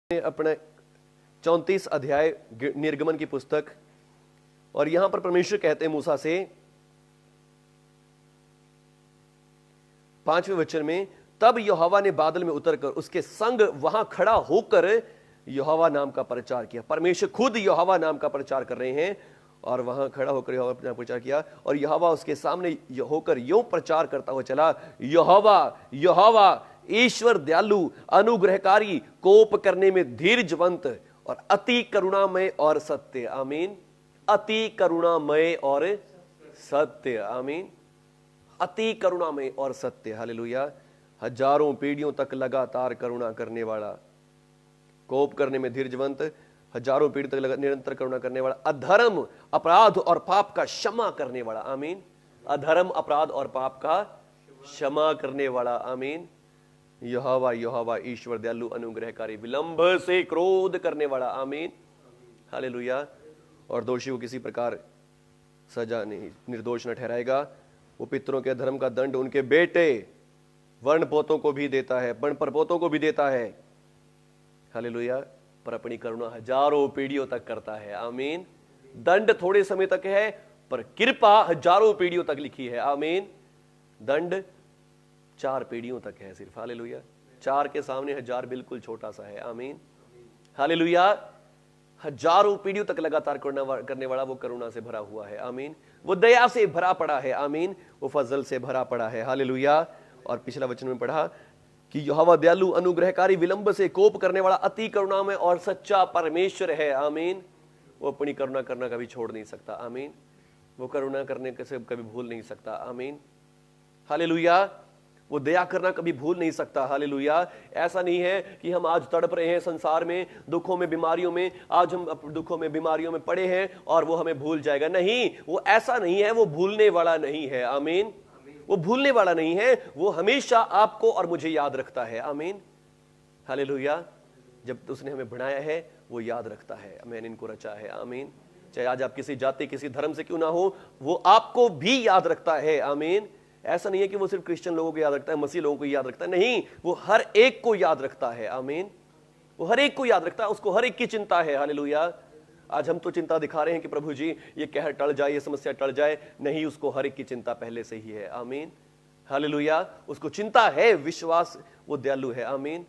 अपने 34 अध्याय निर्गमन की पुस्तक, और यहां पर परमेश्वर कहते हैं मूसा से 5वें वचन में, तब यहोवा ने बादल में उतरकर उसके संग वहां खड़ा होकर यहोवा नाम का प्रचार किया। परमेश्वर खुद यहोवा नाम का प्रचार कर रहे हैं और वहां खड़ा होकर यहोवा नाम का प्रचार किया, और यहोवा उसके सामने होकर यूं प्रचार करता हुआ चला, यहोवा यहोवा ईश्वर दयालु अनुग्रहकारी, कोप करने में धीरजवंत और अति करुणामय और सत्य। आमीन। अति करुणामय और सत्य। आमीन। अति करुणामय और सत्य। हालेलुया। हजारों पीढ़ियों तक लगातार करुणा करने वाला, कोप करने में धीरजवंत, हजारों पीढ़ी तक निरंतर करुणा करने वाला, अधर्म अपराध और पाप का क्षमा करने वाला। आमीन। अधर्म अपराध और पाप का क्षमा करने वाला। आमीन। यहोवा यहोवा ईश्वर दयालु अनुग्रहकारी, विलंब से क्रोध करने वाला। आमीन। हालेलुया। और दोषी को किसी प्रकार सजा नहीं, निर्दोष न ठहराएगा। वो पितरों के धर्म का दंड उनके बेटे वर्ण पोतों को भी देता है, वर्ण परपोतों को भी देता है। हालेलुया। पर अपनी करुणा हजारों पीढ़ियों तक करता है। आमीन। दंड थोड़े समय तक है, पर कृपा हजारों पीढ़ियों तक लिखी है। आमीन। दंड 4 पीढ़ियों तक है सिर्फ। हालेलुया। 4 के सामने 1000 बिल्कुल छोटा सा है। आमीन। हालेलुया। हजारों पीढ़ियों तक लगातार करने वाला वो करुणा से भरा हुआ है। आमीन। वो दया से भरा पड़ा है। आमीन। वो फजल से भरा पड़ा है। हालेलुया। और पिछला वचन में पढ़ा कि यहोवा दयालु अनुग्रहकारी, विलंब से कोप करने वाला, अति करुणामय और सच्चा परमेश्वर है। आमीन। वो अपनी करुणा करना कभी छोड़ नहीं सकता। आमीन। वो करुणा करने से कभी भूल नहीं सकता। आमीन। हालेलुया। वो दया करना कभी भूल नहीं सकता। हालेलुया। ऐसा नहीं है कि हम आज तड़प रहे हैं संसार में, दुखों में बीमारियों में, आज हम दुखों में बीमारियों में पड़े हैं और वो हमें भूल जाएगा। नहीं, वो ऐसा नहीं है। वो भूलने वाला नहीं है। आमीन। वो भूलने वाला नहीं है। वो हमेशा आपको और मुझे याद रखता है। आमीन। हालेलुया। जब उसने हमें बनाया है वो याद रखता है, मैंने इनको रचा है। आमीन। चाहे आज आप किसी जाति किसी धर्म से क्यों ना हो, वो आपको भी याद रखता है। आमीन। ऐसा नहीं है कि वो सिर्फ क्रिश्चियन लोगों को याद रखता है, मसीह लोगों को याद रखता है। नहीं, वो हर एक को याद रखता है। आमीन। वो हर एक को याद रखता है, उसको हर एक की चिंता है। हालेलुया। आज हम तो चिंता दिखा रहे हैं कि प्रभु जी ये कहर टल जाए, ये समस्या टल जाए। नहीं, उसको हर एक की चिंता पहले से ही है। आमीन। हालेलुया। उसको चिंता है, विश्वास, वो दयालु है। आमीन।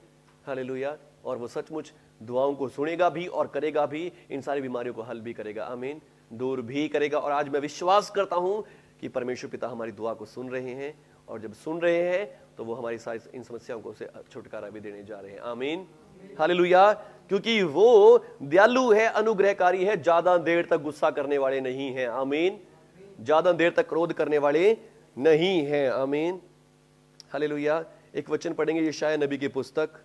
हालेलुया। और वो सचमुच दुआओं को सुनेगा भी और करेगा भी, इन सारी बीमारियों को हल भी करेगा। आमीन। दूर भी करेगा। और आज मैं विश्वास करता हूं कि परमेश्वर पिता हमारी दुआ को सुन रहे हैं, और जब सुन रहे हैं तो वो हमारी सारी इन समस्याओं को से छुटकारा भी देने जा रहे हैं। आमीन। हालेलुया। क्योंकि वो दयालु है, अनुग्रहकारी है, ज्यादा देर तक गुस्सा करने वाले नहीं हैं। आमीन। ज्यादा देर तक क्रोध करने वाले नहीं हैं। आमीन। हालेलुया। एक वचन पढ़ेंगे यशायाह नबी की पुस्तक,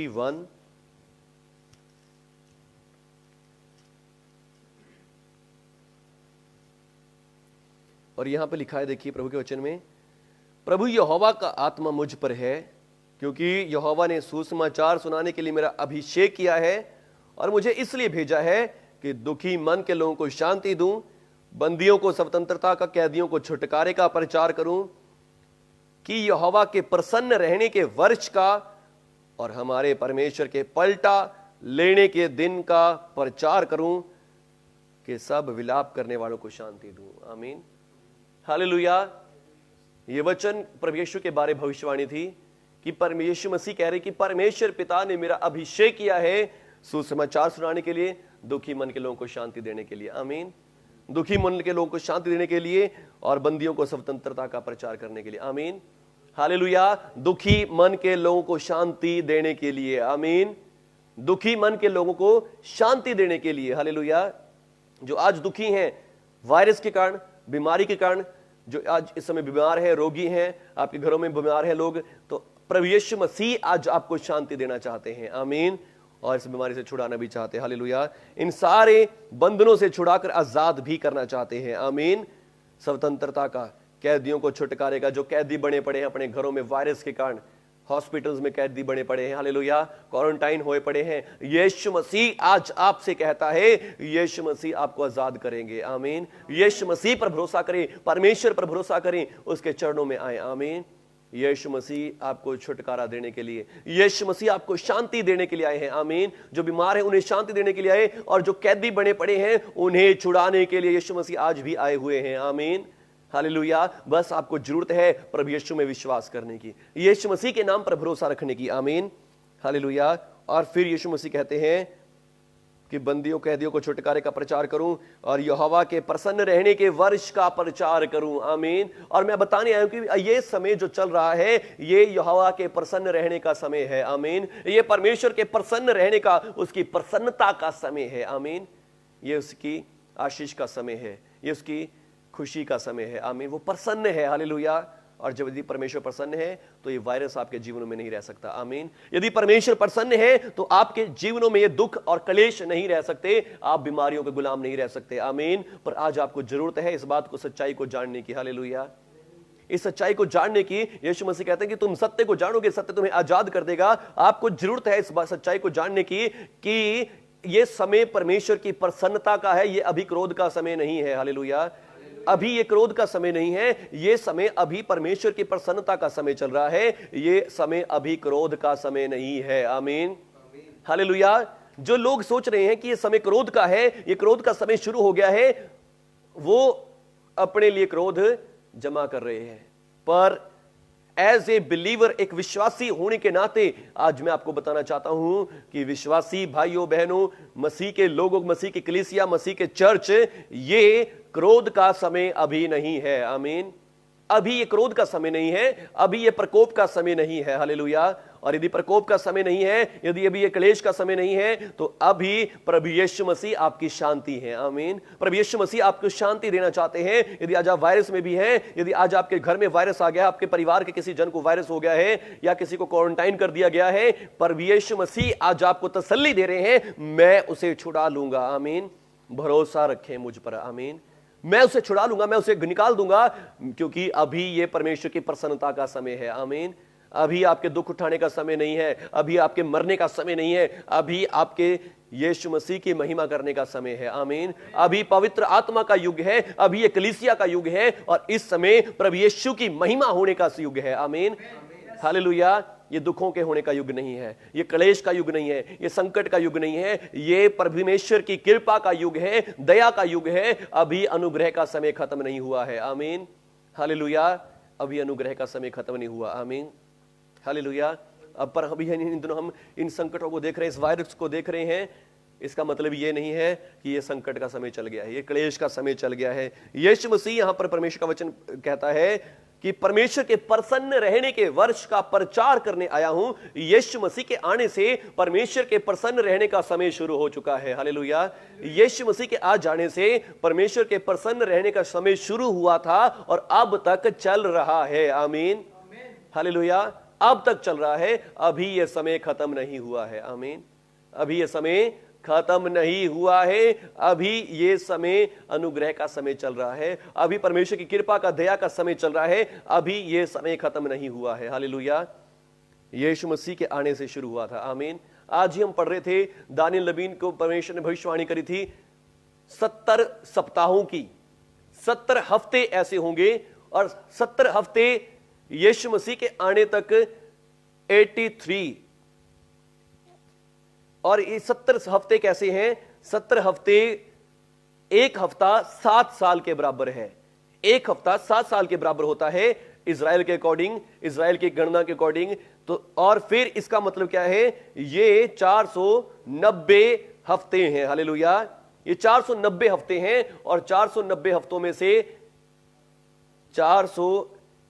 वन, और यहां पे लिखा है, देखिए प्रभु के वचन में, प्रभु यहोवा का आत्मा मुझ पर है, क्योंकि यहोवा ने सुसमाचार सुनाने के लिए मेरा अभिषेक किया है, और मुझे इसलिए भेजा है कि दुखी मन के लोगों को शांति दूं, बंदियों को स्वतंत्रता का, कैदियों को छुटकारे का प्रचार करूं, कि यहोवा के प्रसन्न रहने के वर्ष का और हमारे परमेश्वर के पलटा लेने के दिन का प्रचार करूं, कि सब विलाप करने वालों को शांति दूं। आमीन। हालेलुया। ये वचन प्रभु यीशु के बारे भविष्यवाणी थी कि परमेश्वर मसीह कह रहे कि परमेश्वर पिता ने मेरा अभिषेक किया है सुसमाचार सुनाने के लिए, दुखी मन के लोगों को शांति देने के लिए। आमीन। दुखी मन के लोगों को शांति देने के लिए और बंदियों को स्वतंत्रता का प्रचार करने के लिए। आमीन। हालेलुया। दुखी मन के लोगों को शांति देने के लिए। आमीन। दुखी मन के लोगों को शांति देने के लिए। हालेलुया। जो आज दुखी हैं वायरस के कारण, बीमारी के कारण, जो आज इस समय बीमार है, रोगी हैं, आपके घरों में बीमार है लोग, तो प्रभु यीशु मसीह आज आपको शांति देना चाहते हैं। आमीन। और इस बीमारी से छुड़ाना भी चाहते हैं। हालेलुया। इन सारे बंधनों से छुड़ाकर आजाद भी करना चाहते हैं। आमीन। स्वतंत्रता का, कैदियों को छुटकारे का, जो कैदी बने पड़े हैं अपने घरों में वायरस के कारण, हॉस्पिटल्स में कैदी बने पड़े हैं, हालेलुया, क्वारंटाइन हुए पड़े हैं। यीशु मसीह आज आपसे कहता है, यीशु मसीह आपको आजाद करेंगे, आमीन। यीशु मसीह पर भरोसा करें, परमेश्वर पर भरोसा करें, उसके चरणों में आए, आमीन। यीशु मसीह आपको छुटकारा देने के लिए, यीशु मसीह आपको शांति देने के लिए आए हैं, आमीन। जो बीमार हैं उन्हें शांति देने के लिए आए, और जो कैदी बने पड़े हैं उन्हें छुड़ाने के लिए यीशु मसीह आज भी आए हुए हैं, आमीन, हालेलुया। बस आपको जरूरत है प्रभु यीशु में विश्वास करने की, यीशु मसीह के नाम पर भरोसा रखने की, आमीन, हालेलुया। और फिर यीशु मसीह कहते हैं कि बंदियों कैदियों को छुटकारे का प्रचार करूं और यहोवा के प्रसन्न रहने के वर्ष का प्रचार करूं, आमीन। और मैं बताने आया हूं कि ये समय जो चल रहा है ये यहोवा के प्रसन्न रहने का समय है, आमीन। ये परमेश्वर के प्रसन्न रहने का, उसकी प्रसन्नता का समय है, आमीन। ये उसकी आशीष का समय है, ये उसकी खुशी का समय है, आमीन। वो प्रसन्न है, हालेलुया। और जब यदि परमेश्वर प्रसन्न है तो ये वायरस आपके जीवनों में नहीं रह सकता, आमीन। यदि परमेश्वर प्रसन्न है तो आपके जीवनों में ये दुख और क्लेश नहीं रह सकते, आप बीमारियों के गुलाम नहीं रह सकते, आमीन। पर आज आपको जरूरत है इस बात को, सच्चाई को जानने की, हालेलुया। इस सच्चाई को जानने की, यीशु मसीह कहते हैं कि तुम सत्य को जानोगे, सत्य तुम्हें आजाद कर देगा। आपको जरूरत है इस सच्चाई को जानने की कि ये समय परमेश्वर की प्रसन्नता का है, ये अभी क्रोध का समय नहीं है, हालेलुया। अभी ये क्रोध का समय नहीं है, ये समय अभी परमेश्वर की प्रसन्नता का समय चल रहा है, ये समय अभी क्रोध का समय नहीं है, आमीन, हालेलुया। जो लोग सोच रहे हैं कि ये समय क्रोध का है, ये क्रोध का समय शुरू हो गया है, वो अपने लिए क्रोध जमा कर रहे हैं। पर एज ए बिलीवर, एक विश्वासी होने के नाते आज मैं आपको बताना चाहता हूं कि विश्वासी भाइयों बहनों, मसीह के लोगों, मसीह की कलीसिया, मसीह के चर्च, ये क्रोध का समय अभी नहीं है, आमीन। अभी ये क्रोध का समय नहीं है, अभी ये प्रकोप का समय नहीं है, हालेलुया। और यदि प्रकोप का समय नहीं है, यदि अभी ये क्लेश का समय नहीं है, तो अभी प्रभु यीशु मसीह आपकी शांति है, आमीन। प्रभु यीशु मसीह आपको शांति देना चाहते हैं। यदि आज आप वायरस में भी हैं, यदि आज आपके घर में वायरस आ गया, आपके परिवार के किसी जन को वायरस हो गया है या किसी को क्वारंटाइन कर दिया गया है, प्रभु यीशु मसीह आज आपको तसल्ली दे रहे हैं, मैं उसे छुड़ा लूंगा, आमीन। भरोसा रखें मुझ पर, आमीन। मैं उसे छुड़ा लूंगा, मैं उसे निकाल दूंगा, क्योंकि अभी ये परमेश्वर की प्रसन्नता का समय है, आमीन। अभी आपके दुख उठाने का समय नहीं है, अभी आपके मरने का समय नहीं है, अभी आपके यीशु मसीह की महिमा करने का समय है, आमीन। अभी पवित्र आत्मा का युग है, अभी ये कलीसिया का युग है, और इस समय प्रभु यीशु की महिमा होने का युग है, आमीन, हालेलुया। ये दुखों के होने का युग नहीं है, ये क्लेश का युग नहीं है, ये संकट का युग नहीं है, ये परमेश्वर की कृपा का युग है, दया का युग है। अभी अनुग्रह का समय खत्म नहीं हुआ है, आमीन, हालेलुया। अभी अनुग्रह का समय खत्म नहीं हुआ, आमीन, हालेलुया। अब पर अभी इन दिनों हम इन संकटों को देख रहे हैं, इस वायरस को देख रहे हैं, इसका मतलब ये नहीं है कि ये संकट का समय चल गया है, ये क्लेश का समय चल गया है। यीशु मसीह यहां पर परमेश्वर का वचन कहता है कि परमेश्वर के प्रसन्न रहने के वर्ष का प्रचार करने आया हूं। यीशु मसीह के आने से परमेश्वर के प्रसन्न रहने का समय शुरू हो चुका है, हालेलुया। यीशु मसीह के आ जाने से परमेश्वर के प्रसन्न रहने का समय शुरू हुआ था और अब तक चल रहा है, आमीन, हालेलुया। अब तक चल रहा है, अभी यह समय खत्म नहीं हुआ है, आमीन। अभी यह समय खत्म नहीं हुआ है, अभी ये समय अनुग्रह का समय चल रहा है, अभी परमेश्वर की कृपा का, दया का समय चल रहा है, अभी ये समय खत्म नहीं हुआ है, हालेलुया। यीशु मसीह के आने से शुरू हुआ था, आमीन। आज ही हम पढ़ रहे थे, दानियल नबी को परमेश्वर ने भविष्यवाणी करी थी 70 सप्ताहों की, 70 हफ्ते ऐसे होंगे, और 70 हफ्ते यीशु मसीह के आने तक 83, और ये 70 हफ्ते कैसे हैं? 70 हफ्ते, एक हफ्ता 7 साल के बराबर है, एक हफ्ता 7 साल के बराबर होता है इज़राइल के अकॉर्डिंग, इज़राइल की गणना के अकॉर्डिंग। तो और फिर इसका मतलब क्या है? ये 490 हफ्ते हैं, हालेलुया। ये 490 हफ्ते हैं, और 490 हफ्तों में से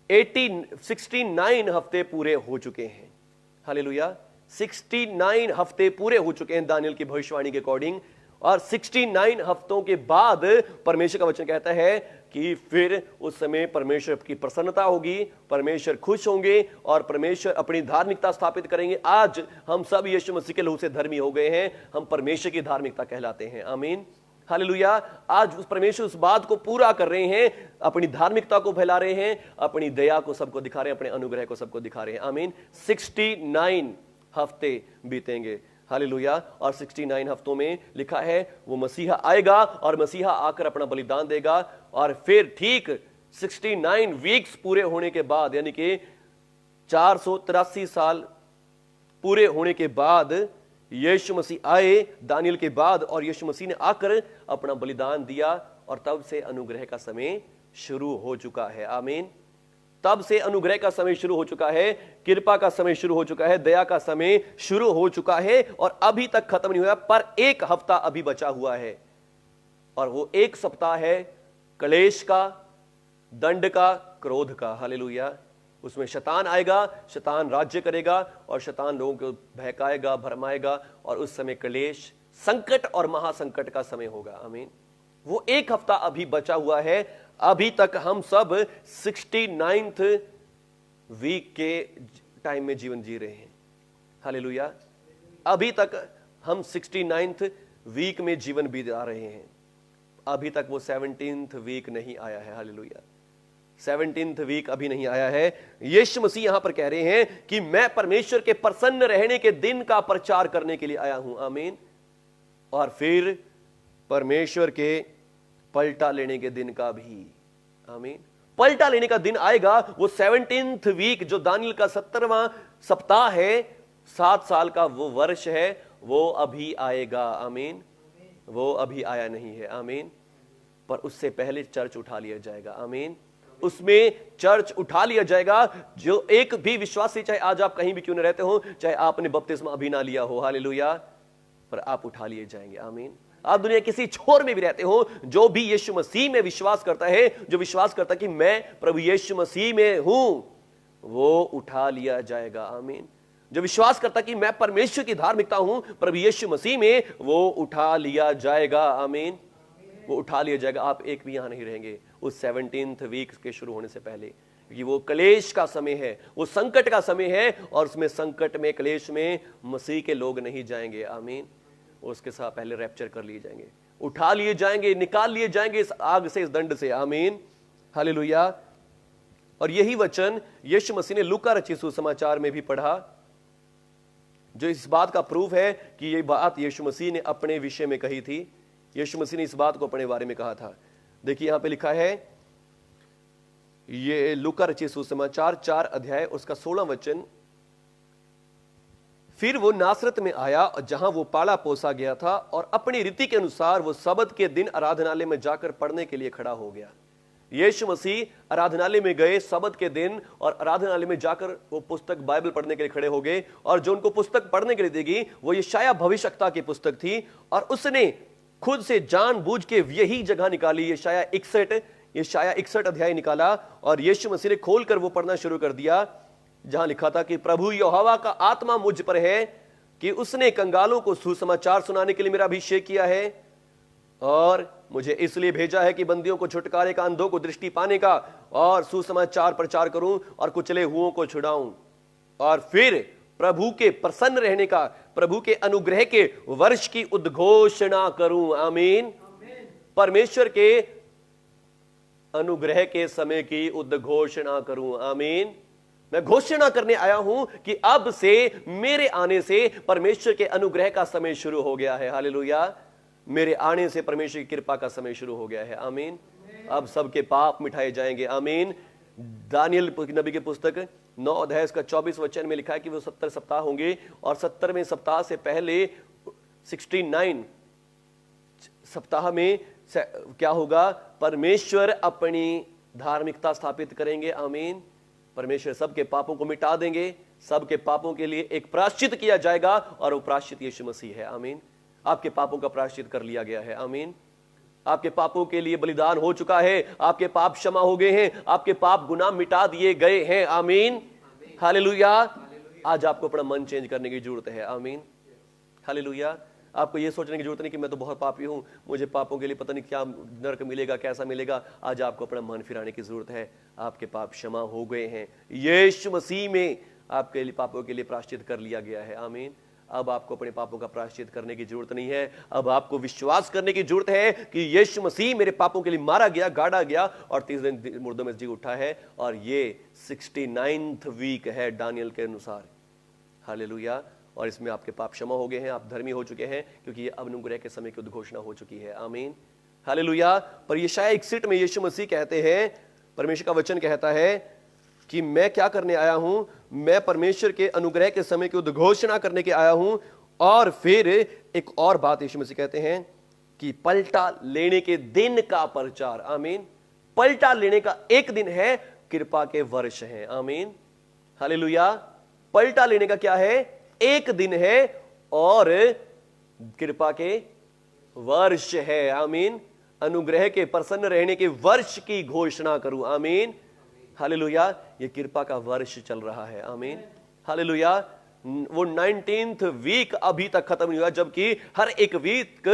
69 हफ्ते पूरे हो चुके हैं, हालेलुया। 69 हफ्ते पूरे हो चुके हैं दानियल की भविष्यवाणी के अकॉर्डिंग, और 69 हफ्तों के बाद परमेश्वर का वचन कहता है कि फिर उस समय परमेश्वर की प्रसन्नता होगी, परमेश्वर खुश होंगे, और परमेश्वर अपनी धार्मिकता स्थापित करेंगे। आज हम सब यीशु मसीह के लहू से धर्मी हो गए हैं, हम परमेश्वर की धार्मिकता कहलाते हैं, आमीन, हालेलुया। आज उस परमेश्वर उस बात को पूरा कर रहे हैं, अपनी धार्मिकता को फैला रहे हैं, अपनी दया को सबको दिखा रहे हैं, अपने अनुग्रह को सबको दिखा रहे हैं। आमीन। 69 हफ्ते बीतेंगे, हालेलुया। और 69 हफ्तों में लिखा है वो मसीहा आएगा और मसीहा आकर अपना बलिदान देगा, और फिर ठीक 69 वीक्स पूरे होने के बाद, यानी कि 483 साल पूरे होने के बाद यीशु मसीह आए दानियल के बाद, और यीशु मसीह ने आकर अपना बलिदान दिया, और तब से अनुग्रह का समय शुरू हो चुका है। आमीन। तब से अनुग्रह का समय शुरू हो चुका है, कृपा का समय शुरू हो चुका है, दया का समय शुरू हो चुका है, और अभी तक खत्म नहीं हुआ, पर एक हफ्ता अभी बचा हुआ है, और वो एक सप्ताह है क्लेश का, दंड का, क्रोध का। हालेलुया। उसमें शैतान आएगा, शैतान राज्य करेगा, और शैतान लोगों को बहकाएगा, भरमाएगा, और उस समय क्लेश, संकट और महासंकट का समय होगा। आमीन। वो एक हफ्ता अभी बचा हुआ है। अभी तक हम सब 69th वीक के टाइम में जीवन जी रहे हैं। हालेलुया। अभी तक हम 69th वीक में जीवन बिता रहे हैं। अभी तक वो 17th वीक नहीं आया है। हालेलुया। 17th वीक अभी नहीं आया है। यीशु मसीह यहां पर कह रहे हैं कि मैं परमेश्वर के प्रसन्न रहने के दिन का प्रचार करने के लिए आया हूं। आमीन। और फिर परमेश्वर के पलटा लेने के दिन का भी। आमीन। पलटा लेने का दिन आएगा। वो 17th वीक जो दानियल का 17वां सप्ताह है, 7 साल का वो वर्ष है, वो अभी आएगा। आमीन। वो अभी आया नहीं है। आमीन। पर उससे पहले चर्च उठा लिया जाएगा। आमीन। उसमें चर्च उठा लिया जाएगा। जो एक भी विश्वासी, चाहे आज आप कहीं भी क्यों न रहते हो, चाहे आपने बपतिस्मा अभी ना लिया हो, हालेलुया, पर आप उठा लिए जाएंगे। आमीन। आप दुनिया किसी छोर में भी रहते हो, जो भी यीशु मसीह में विश्वास करता है, जो विश्वास करता है कि मैं प्रभु यीशु मसीह में हूं, वो उठा लिया जाएगा। आमीन। जो विश्वास करता कि मैं परमेश्वर की धार्मिकता हूं प्रभु यीशु मसीह में, वो उठा लिया जाएगा। आमीन। वो उठा लिया जाएगा। आप एक भी यहां नहीं रहेंगे उस 17th वीक के शुरू होने से पहले, क्योंकि वो क्लेश का समय है, वो संकट का समय है, और उसमें संकट में, क्लेश में मसीह के लोग नहीं जाएंगे। आमीन। उसके साथ पहले रैप्चर कर लिए जाएंगे, उठा लिए जाएंगे, निकाल लिए जाएंगे इस आग से, इस दंड से। आमीन। हालेलुया। और यही वचन यीशु मसीह ने लूका रचित सुसमाचार में भी पढ़ा, जो इस बात का प्रूफ है कि ये बात यीशु मसीह ने अपने विषय में कही थी। यीशु मसीह ने इस बात को अपने बारे में कहा था। देखिए यहां पे लिखा है, ये लूका रचित सुसमाचार 4 अध्याय उसका 16 वचन। फिर वो नासरत में आया जहां वो पाला पोसा गया था, और अपनी रीति के अनुसार वो सबत के दिन आराधनालय में जाकर पढ़ने के लिए खड़ा हो गया। यीशु मसीह आराधनालय में गए सबत के दिन, और आराधनालय में जाकर वो पुस्तक बाइबल पढ़ने के लिए खड़े हो गए, और जो उनको पुस्तक पढ़ने के लिए देगी वो यशायाह भविष्यवक्ता की पुस्तक थी, और उसने खुद से जानबूझ के यही जगह निकाली, यशायाह 61 अध्याय निकाला, और यीशु मसीह ने खोलकर वो पढ़ना शुरू कर दिया, जहां लिखा था कि प्रभु यहोवा का आत्मा मुझ पर है, कि उसने कंगालों को सुसमाचार सुनाने के लिए मेरा अभिषेक किया है, और मुझे इसलिए भेजा है कि बंदियों को छुटकारे का, अंधों को दृष्टि पाने का, और सुसमाचार प्रचार करूं, और कुचले हुओं को छुड़ाऊं। और फिर प्रभु के प्रसन्न रहने का, प्रभु के अनुग्रह के वर्ष की उद्घोषणा करूं। आमीन। परमेश्वर के अनुग्रह के समय की उद्घोषणा करूं। आमीन। मैं घोषणा करने आया हूं कि अब से, मेरे आने से परमेश्वर के अनुग्रह का समय शुरू हो गया है। हालेलुया। मेरे आने से परमेश्वर की कृपा का समय शुरू हो गया है। आमीन। अब सबके पाप मिटाए जाएंगे। आमीन। दानियल नबी की पुस्तक 9 अध्याय का 24 वचन में लिखा है कि वो 70 सप्ताह होंगे, और 70वें सप्ताह से पहले 69 सप्ताह में क्या होगा, परमेश्वर अपनी धार्मिकता स्थापित करेंगे। आमीन। परमेश्वर सबके पापों को मिटा देंगे, सबके पापों के लिए एक प्रायश्चित किया जाएगा, और वो प्रायश्चित यीशु मसीह है। आमीन। आपके पापों का प्रायश्चित कर लिया गया है। आमीन। आपके पापों के लिए बलिदान हो चुका है, आपके पाप क्षमा हो गए हैं, आपके पाप गुनाह मिटा दिए गए हैं। आमीन। हालेलुया। आज आपको अपना मन चेंज करने की जरूरत है। आमीन। हालेलुया। आपको यह सोचने की जरूरत नहीं कि मैं तो बहुत पापी हूं, मुझे पापों के लिए पता नहीं क्या नरक मिलेगा, कैसा मिलेगा। आज आपको अपना मन फिराने की जरूरत है। आपके पाप क्षमा हो गए हैं, यीशु मसीह में आपके लिए पापों के लिए प्रायश्चित कर लिया गया है। आमीन। अब आपको अपने पापों का प्रायश्चित करने की जरूरत नहीं है। अब आपको विश्वास करने की जरूरत है कि यीशु मसीह मेरे पापों के लिए मारा गया, गाड़ा गया और तीसरे दिन मुर्दों में जी उठा है। और ये 69th वीक है दानियल के अनुसार। हालेलुया। और इसमें आपके पाप क्षमा हो गए हैं, आप धर्मी हो चुके हैं, क्योंकि ये अनुग्रह के समय की उद्घोषणा हो चुकी है। आमीन, हालेलुया। पर यशायाह 61 में यीशु मसीह कहते हैं, परमेश्वर का वचन कहता है कि मैं क्या करने आया हूं, मैं परमेश्वर के अनुग्रह के समय की उद्घोषणा करने के आया हूं। और फिर एक और बात यीशु मसीह कहते हैं कि पलटा लेने के दिन का प्रचार। आमीन। पलटा लेने का एक दिन है, कृपा के वर्ष है। आमीन, हालेलुया। पलटा लेने का क्या है? एक दिन है और कृपा के वर्ष है। आमीन। अनुग्रह के प्रसन्न रहने के वर्ष की घोषणा करूं। आमीन, हालेलुया। ये कृपा का वर्ष चल रहा है। आमीन, हालेलुया। वो 19th वीक अभी तक खत्म नहीं हुआ, जबकि हर एक वीक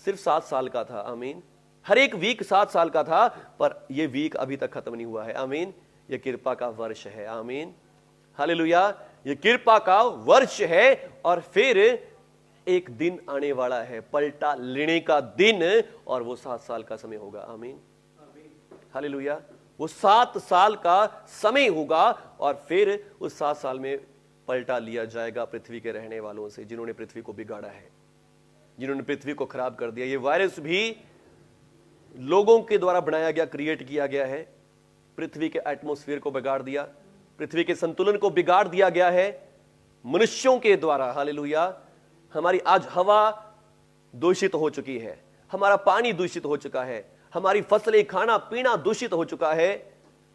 सिर्फ 7 साल का था। आमीन, हर एक वीक 7 साल का था, पर ये वीक अभी तक खत्म नहीं हुआ है। आमीन, ये कृपा का वर्ष है। आमीन, हालेलुया। ये कृपा का वर्ष है। और फिर एक दिन आने वाला है, पलटा लेने का दिन, और वो 7 साल का समय होगा। आमीन, हालेलुया। वो 7 साल का समय होगा और फिर उस 7 साल में पलटा लिया जाएगा पृथ्वी के रहने वालों से, जिन्होंने पृथ्वी को बिगाड़ा है, जिन्होंने पृथ्वी को खराब कर दिया। ये वायरस भी लोगों के द्वारा बनाया गया, क्रिएट किया गया है। पृथ्वी के एटमॉस्फेयर को बिगाड़ दिया, पृथ्वी के संतुलन को बिगाड़ दिया गया है मनुष्यों के द्वारा। हालेलुया। हमारी आज हवा दूषित हो चुकी है, हमारा पानी दूषित हो चुका है, हमारी फसलें, खाना पीना दूषित हो चुका है।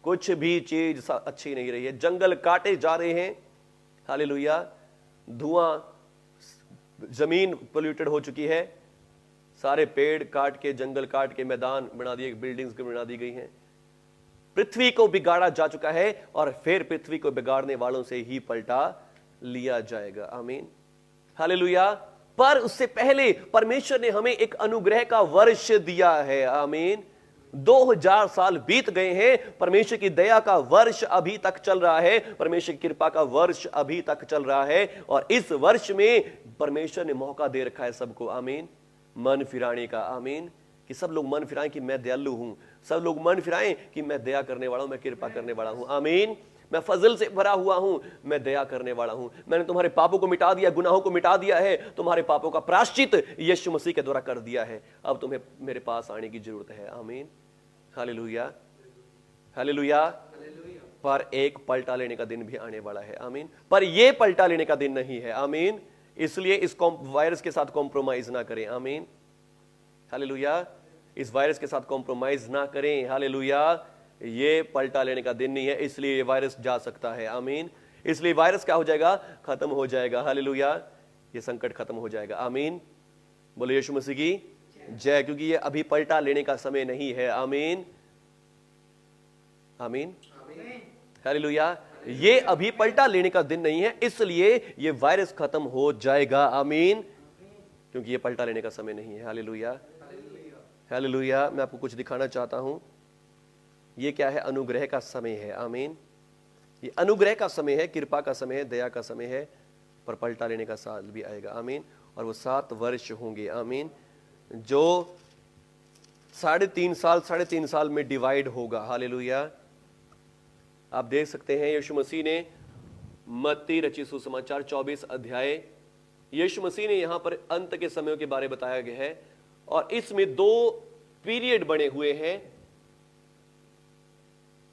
कुछ भी चीज अच्छी नहीं रही है। जंगल काटे जा रहे हैं। हालेलुया। धुआं, जमीन पोल्यूटेड हो चुकी है। सारे पेड़ काट के, जंगल काट के मैदान बना दिए, बिल्डिंग्स बना दी गई हैं। पृथ्वी को बिगाड़ा जा चुका है और फिर पृथ्वी को बिगाड़ने वालों से ही पलटा लिया जाएगा। आमीन, हालेलुया। पर उससे पहले परमेश्वर ने हमें एक अनुग्रह का वर्ष दिया है। आमीन। 2000 साल बीत गए हैं, परमेश्वर की दया का वर्ष अभी तक चल रहा है, परमेश्वर की कृपा का वर्ष अभी तक चल रहा है। और इस वर्ष में परमेश्वर ने मौका दे रखा है सबको। आमीन, मन फिराने का। आमीन, कि सब लोग मन फिराएं कि मैं दयालु हूं, सब लोग मन फिराएं कि मैं दया करने वाला हूं, मैं कृपा करने वाला हूं। आमीन, मैं फजल से भरा हुआ हूं, मैं दया करने वाला हूं। मैंने तुम्हारे पापों को मिटा दिया, गुनाहों को मिटा दिया है, तुम्हारे पापों का प्रायश्चित यीशु मसीह के द्वारा कर दिया है। अब तुम्हें मेरे पास आने की जरूरत है। आमीन, हालेलुया, हालेलुया। पर एक पलटा लेने का दिन भी आने वाला है। आमीन, पर यह पलटा लेने का दिन नहीं है। आमीन, इसलिए इस वायरस के साथ कॉम्प्रोमाइज ना करें। आमीन, हालेलुया। इस वायरस के साथ कॉम्प्रोमाइज ना करें। हालेलुया। ये पलटा लेने का दिन नहीं है, इसलिए ये वायरस जा सकता है। आमीन, इसलिए वायरस क्या हो जाएगा? खत्म हो जाएगा। हालेलुया। ये संकट खत्म हो जाएगा। आमीन, बोले यीशु मसीह की जय। क्योंकि ये अभी पलटा लेने का समय नहीं है। आमीन, आमीन, हालेलुया। ये अभी पलटा लेने का दिन नहीं है, इसलिए ये वायरस खत्म हो जाएगा। आमीन, क्योंकि ये पलटा लेने का समय नहीं है। Hallelujah, hallelujah. मैं आपको कुछ दिखाना चाहता हूं। ये क्या है? अनुग्रह का समय है। आमीन, ये अनुग्रह का समय है, कृपा का समय है, दया का समय है, पर पलटा लेने का साल भी आएगा। आमीन, और वो 7 वर्ष होंगे। आमीन, जो 3.5 साल में डिवाइड होगा। हालेलुया। आप देख सकते हैं यीशु मसीह ने मत्ती रचित सुसमाचार 24 अध्याय, यीशु मसीह ने यहां पर अंत के समयों के बारे में बताया गया है, और इसमें 2 पीरियड बने हुए हैं।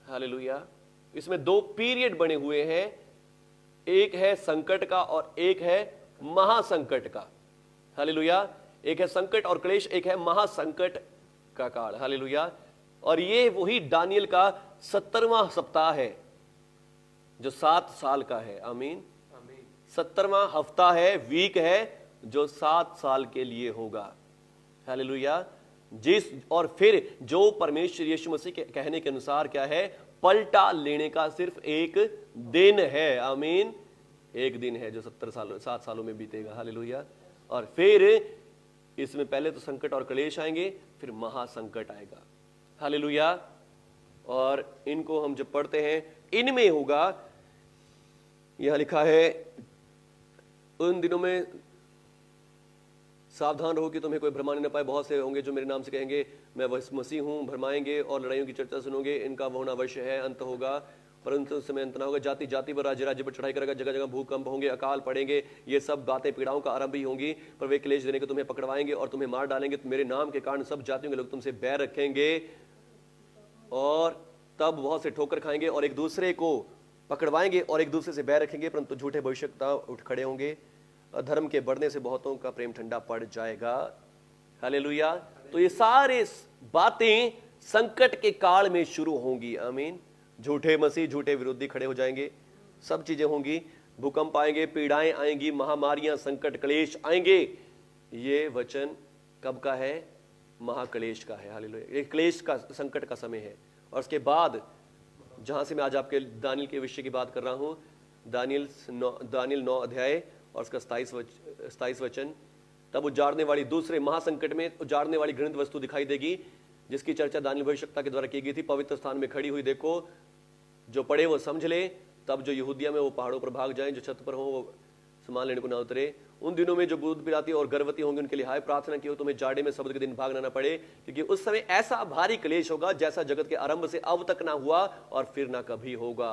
हालेलुया। इसमें 2 पीरियड बने हुए हैं, एक है संकट का और एक है महासंकट का। हालेलुया। एक है संकट और क्लेश, एक है महासंकट का काल। हालेलुया। और ये वही दानियल का 70वां सप्ताह है जो 7 साल का है। आमीन, 70वां हफ्ता है, वीक है, जो 7 साल के लिए होगा। हालेलुया। और फिर जो परमेश्वर यीशु मसीह के कहने के अनुसार क्या है? पलटा लेने का सिर्फ एक दिन है। आमीन, एक दिन है जो 7 सालों में बीतेगा। हालेलुया। और फिर इसमें पहले तो संकट और क्लेश आएंगे, फिर महासंकट आएगा। हालेलुया। और इनको हम जब पढ़ते हैं, इनमें होगा, यह लिखा है उन दिनों में सावधान रहो कि तुम्हें कोई भरमाने न पाए। बहुत से होंगे जो मेरे नाम से कहेंगे मैं मसीह हूं, भरमाएंगे और लड़ाइयों की चर्चा सुनोगे। इनका वो होना अवश्य है, अंत होगा, परंतु उस समय अंत ना होगा। जाति जाति पर, राज्य राज्य पर चढ़ाई करेगा, जगह जगह भूकंप होंगे, अकाल पड़ेंगे। ये सब बातें पीड़ाओं का आरंभ ही होंगी, पर वे क्लेश देने के तुम्हें पकड़वाएंगे और तुम्हें मार डालेंगे। मेरे नाम के कारण सब जातियों के लोग तुमसे बैर रखेंगे और तब बहुत से ठोकर खाएंगे और एक दूसरे को पकड़वाएंगे और एक दूसरे से बैर रखेंगे, परंतु झूठे भविष्यवक्ता उठ खड़े होंगे। अधर्म के बढ़ने से बहुतों का प्रेम ठंडा पड़ जाएगा। हालेलुया। तो ये सारे बातें संकट के काल में शुरू होंगी। आमीन। झूठे मसीह, झूठे विरोधी खड़े हो जाएंगे, सब चीजें होंगी। भूकंप आएंगे, पीड़ाएं आएंगी, महामारियां, संकट, क्लेश आएंगे। ये वचन कब का है? महाक्लेश का है। हालेलुया। ये क्लेश का, संकट का समय है। और उसके बाद जहां से मैं आज आपके दानियल के विषय की बात कर रहा हूं, दानियल 9 अध्याय और उसका 27 वचन। तब उजाड़ने वाली, दूसरे महासंकट में उजाड़ने वाली घृणित वस्तु दिखाई देगी, जिसकी चर्चा दानियल भविष्यवक्ता के द्वारा की गई थी। पवित्र स्थान में खड़ी हुई देखो, जो पढ़े वो समझ ले। तब जो यहूदिया में वो पहाड़ों पर भाग जाएं, जो छत पर हो वो सामान लेने को ना उतरे। उन दिनों में जो दूध पिलाती और गर्भवती होंगे उनके लिए हाय प्रार्थना की हो, तुम्हें जाड़े में सब्त के दिन भागना ना पड़े, क्योंकि उस समय ऐसा भारी क्लेश होगा जैसा जगत के आरंभ से अब तक ना हुआ और फिर ना कभी होगा।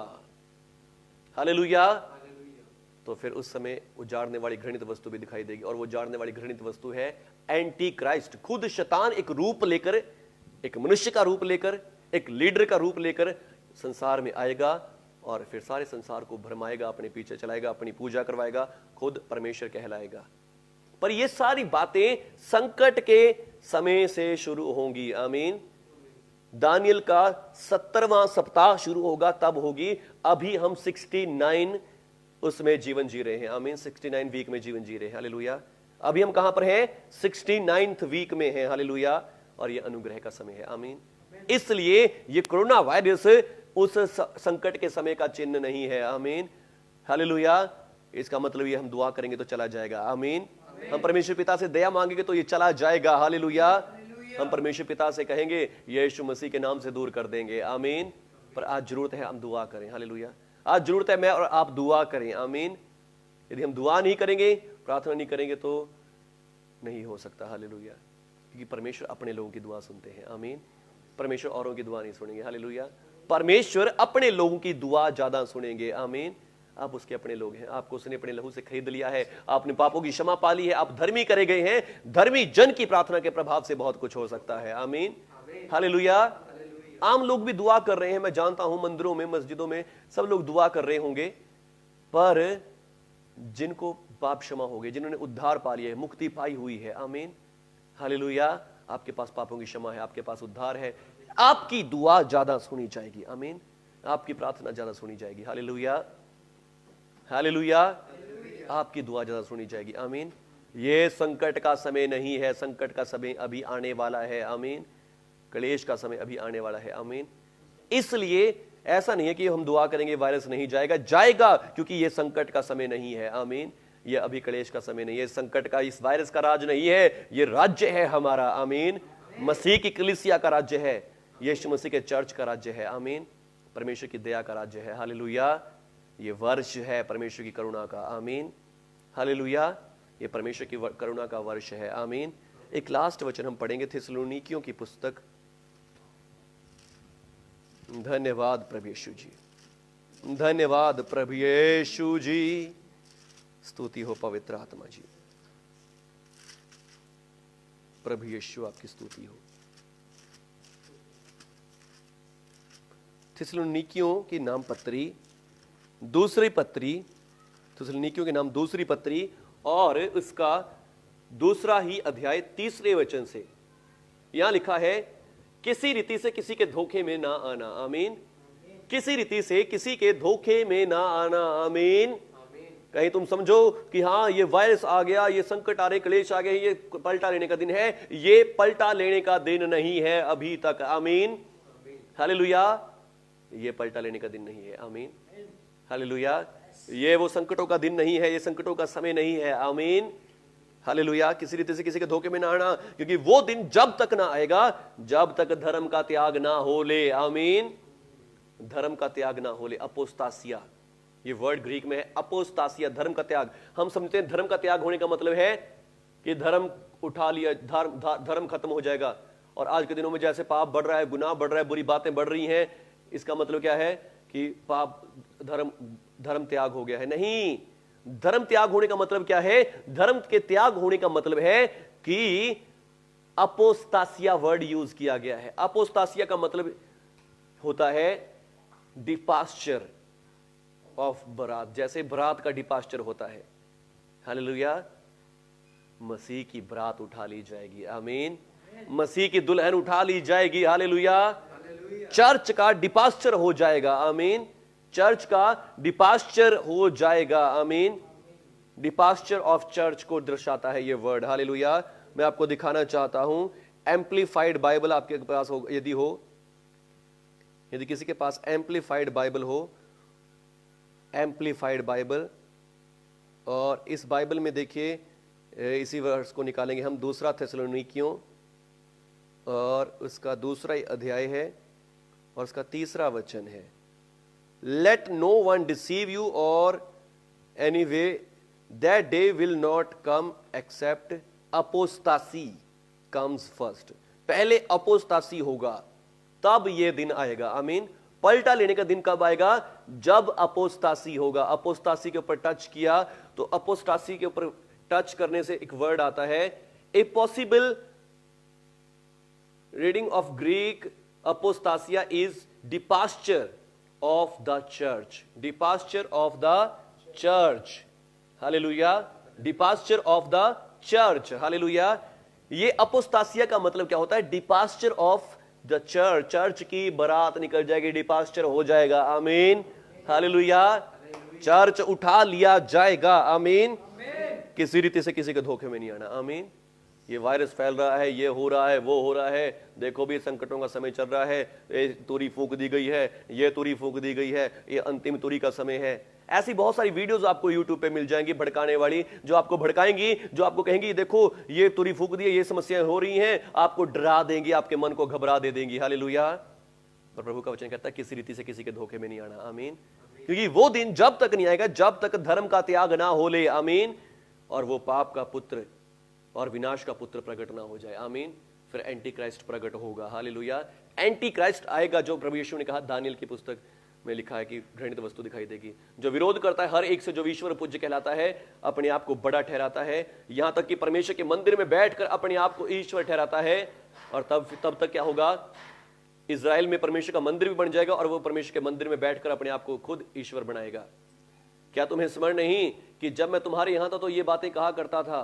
हालेलुया। तो फिर उस समय उजाड़ने वाली घृणित वस्तु भी दिखाई देगी, और वो उजाड़ने वाली घृणित वस्तु है एंटी क्राइस्ट। खुद शैतान एक रूप लेकर, एक मनुष्य का रूप लेकर, एक लीडर का रूप लेकर संसार में आएगा और फिर सारे संसार को भरमाएगा, अपने पीछे चलाएगा, अपनी पूजा करवाएगा, खुद परमेश्वर कहलाएगा। पर ये सारी बातें संकट के समय से शुरू होंगी। आमीन। दानियल का 70वां सप्ताह शुरू होगा, तब होगी। अभी हम 69 उसमें जीवन जी रहे हैं। आमीन। 69 वीक में जीवन जी रहे हैं। हालेलुया। अभी हम कहां पर हैं? 69th वीक में हैं। हालेलुया। और ये अनुग्रह का समय है। आमीन। इसलिए ये कोरोना वायरस उस संकट के समय का चिन्ह नहीं है। आमीन। हालेलुया। इसका मतलब ये हम दुआ करेंगे तो चला जाएगा। आमीन। हम परमेश्वर पिता से दया मांगेंगे तो ये चला जाएगा। हालेलुया। हम परमेश्वर पिता से कहेंगे यीशु मसीह के नाम से दूर कर देंगे। आमीन। पर आज जरूरत है हम दुआ करें। हालेलुया। आज जरूरत है मैं और आप दुआ करें। आमीन। यदि हम दुआ नहीं करेंगे, प्रार्थना नहीं करेंगे तो नहीं हो सकता। हालेलुया। क्योंकि परमेश्वर अपने लोगों की दुआ सुनते हैं। आमीन। परमेश्वर औरों की दुआ नहीं सुनेंगे। हालेलुया। परमेश्वर अपने लोगों की दुआ ज्यादा सुनेंगे। आमीन। आप उसके अपने लोग हैं, आपको उसने अपने लहू से खरीद लिया है, आपने पापों की क्षमा पा ली है, आप धर्मी करे गए हैं। धर्मी जन की प्रार्थना के प्रभाव से बहुत कुछ हो सकता है। आमीन। हालेलुया। आम लोग भी दुआ कर रहे हैं, मैं जानता हूं, मंदिरों में, मस्जिदों में सब लोग दुआ कर रहे होंगे, पर जिनको पाप क्षमा हो गए, जिन्होंने उद्धार पा लिया है, मुक्ति पाई हुई है। आमीन। हालेलुया। आपके पास पापों की क्षमा है, आपके पास उद्धार है, आपकी दुआ ज्यादा सुनी जाएगी। आमीन। आपकी प्रार्थना ज्यादा सुनी जाएगी। हालेलुया। हालेलुया। आपकी दुआ ज्यादा सुनी जाएगी। आमीन। ये संकट का समय नहीं है, संकट का समय अभी आने वाला है। आमीन। क्लेश का समय अभी आने वाला है। आमीन। इसलिए ऐसा नहीं है कि हम दुआ करेंगे वायरस नहीं जाएगा, जाएगा, क्योंकि ये संकट का समय नहीं है। आमीन। ये अभी क्लेश का समय नहीं है, संकट का, इस वायरस का राज नहीं है, ये राज्य है हमारा। आमीन। मसीह की कलीसिया का राज्य है, यीशु मसीह के चर्च का राज्य है। आमीन। परमेश्वर की दया का राज्य है। हालेलुया। ये वर्ष है परमेश्वर की करुणा का। आमीन। हालेलुया। ये परमेश्वर की करुणा का वर्ष है। आमीन। एक लास्ट वचन हम पढ़ेंगे, थिस्सलुनीकियों की पुस्तक। धन्यवाद प्रभु यीशु जी, धन्यवाद प्रभु यीशु जी, स्तुति हो पवित्र आत्मा जी। प्रभु यीशु आपकी स्तुति हो। थिस्सलुनीकियों की नाम पत्री, दूसरी पत्री, थिस्सलुनीकियों के नाम दूसरी पत्री, और उसका दूसरा ही अध्याय 3 वचन से यहां लिखा है, किसी रीति से किसी के धोखे में ना आना। आमीन। किसी रीति से किसी के धोखे में ना आना। आमीन। कहीं तुम समझो कि हाँ ये वायरस आ गया, ये संकट आ रहे, क्लेश आ गए, ये पलटा लेने का दिन है, ये पलटा लेने का दिन नहीं है अभी तक। आमीन। हालेलुया। ये पलटा लेने का दिन नहीं है। आमीन। हालेलुया। ये वो संकटों का दिन नहीं है, ये संकटों का समय नहीं है। आमीन। हालेलुया। किसी रीति से किसी के धोखे में ना आना, क्योंकि वो दिन जब तक ना आएगा जब तक धर्म का त्याग ना हो ले। आमीन। धर्म का त्याग ना हो ले, अपोस्तासिया, ये वर्ड ग्रीक में है अपोस्तासिया, धर्म का त्याग। हम समझते हैं धर्म का त्याग होने का मतलब है कि धर्म उठा लिया, धर्म खत्म हो जाएगा। और आज के दिनों में जैसे पाप बढ़ रहा है, गुनाह बढ़ रहा है, बुरी बातें बढ़ रही हैं, इसका मतलब क्या है कि पाप धर्म त्याग हो गया है। नहीं, धर्म त्याग होने का मतलब क्या है? धर्म के त्याग होने का मतलब है कि अपोस्तासिया वर्ड यूज किया गया है। अपोस्तासिया का मतलब होता है डिपास्चर ऑफ बरात, जैसे बरात का डिपास्चर होता है। हालेलुया, मसीह की बरात उठा ली जाएगी, आमीन। मसीह की दुल्हन उठा ली जाएगी, हालेलुया। चर्च का डिपास्चर हो जाएगा, आमीन। चर्च का डिपास्चर हो जाएगा, आमीन। डिपास्चर ऑफ चर्च को दर्शाता है ये वर्ड, हालेलुया। मैं आपको दिखाना चाहता हूं, एम्प्लीफाइड बाइबल आपके पास हो, यदि किसी के पास एम्प्लीफाइड बाइबल हो, एम्प्लीफाइड बाइबल, और इस बाइबल में देखिए इसी वर्ष को निकालेंगे हम, 2 थिस्सलुनीकियों और उसका 2 अध्याय है और उसका 3 वचन है। Let no one deceive you और any way that day will not come except apostasy comes first. पहले अपोस्तासी होगा तब यह दिन आएगा, आमीन। पलटा लेने का दिन कब आएगा? जब अपोस्तासी होगा। अपोस्तासी के ऊपर टच किया तो अपोस्तासी के ऊपर टच करने से एक वर्ड आता है, a possible reading of Greek apostasia is departure of the church, departure of the church, hallelujah, departure of the church, hallelujah. ये अपोस्तासिया का मतलब क्या होता है? Departure of the church, church की बारात निकल जाएगी, डिपास्चर हो जाएगा, आमीन, हालेलुया। चर्च उठा लिया जाएगा, आमीन। किसी रीति से किसी के धोखे में नहीं आना, आमीन। ये वायरस फैल रहा है, ये हो रहा है, वो हो रहा है, देखो भी संकटों का समय चल रहा है, ये तुरी फूंक दी गई है, ये तुरी फूंक दी गई है, ये अंतिम तुरी का समय है। ऐसी बहुत सारी वीडियोस आपको YouTube पे मिल जाएंगी भड़काने वाली, जो आपको भड़काएंगी, जो आपको कहेंगी देखो ये तुरी फूंक दी है, ये समस्याएं हो रही हैं, आपको डरा देंगी, आपके मन को घबरा दे देंगी, हालेलुया। पर प्रभु का वचन कहता है किसी रीति से किसी के धोखे में नहीं आना, आमीन। क्योंकि वो दिन जब तक नहीं आएगा जब तक धर्म का त्याग ना हो ले, आमीन, और वो पाप का पुत्र और विनाश का पुत्र प्रकट ना हो जाए, आमीन। फिर एंटी क्राइस्ट प्रकट होगा, हालेलुया। एंटी क्राइस्ट आएगा, जो प्रभु यीशु ने कहा दानियल की पुस्तक में लिखा है कि घृणित वस्तु दिखाई देगी, जो विरोध करता है हर एक से, जो ईश्वर पूज्य कहलाता है, अपने आप को बड़ा ठहराता है, यहां तक कि परमेश्वर के मंदिर में बैठकर अपने आप को ईश्वर ठहराता है। और तब तक क्या होगा? इज़राइल में परमेश्वर का मंदिर भी बन जाएगा और वो परमेश्वर के मंदिर में बैठकर अपने आप को खुद ईश्वर बनाएगा। क्या तुम्हें स्मरण नहीं कि जब मैं तुम्हारे यहां था तो ये बातें कहा करता था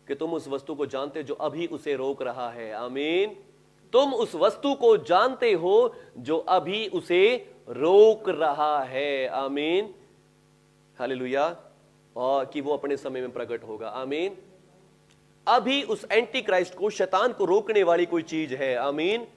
कि तुम उस वस्तु को जानते जो अभी उसे रोक रहा है, आमीन। तुम उस वस्तु को जानते हो जो अभी उसे रोक रहा है, आमीन, हालेलुया। और कि वो अपने समय में प्रकट होगा, आमीन। अभी उस एंटी क्राइस्ट को, शैतान को रोकने वाली कोई चीज है, आमीन।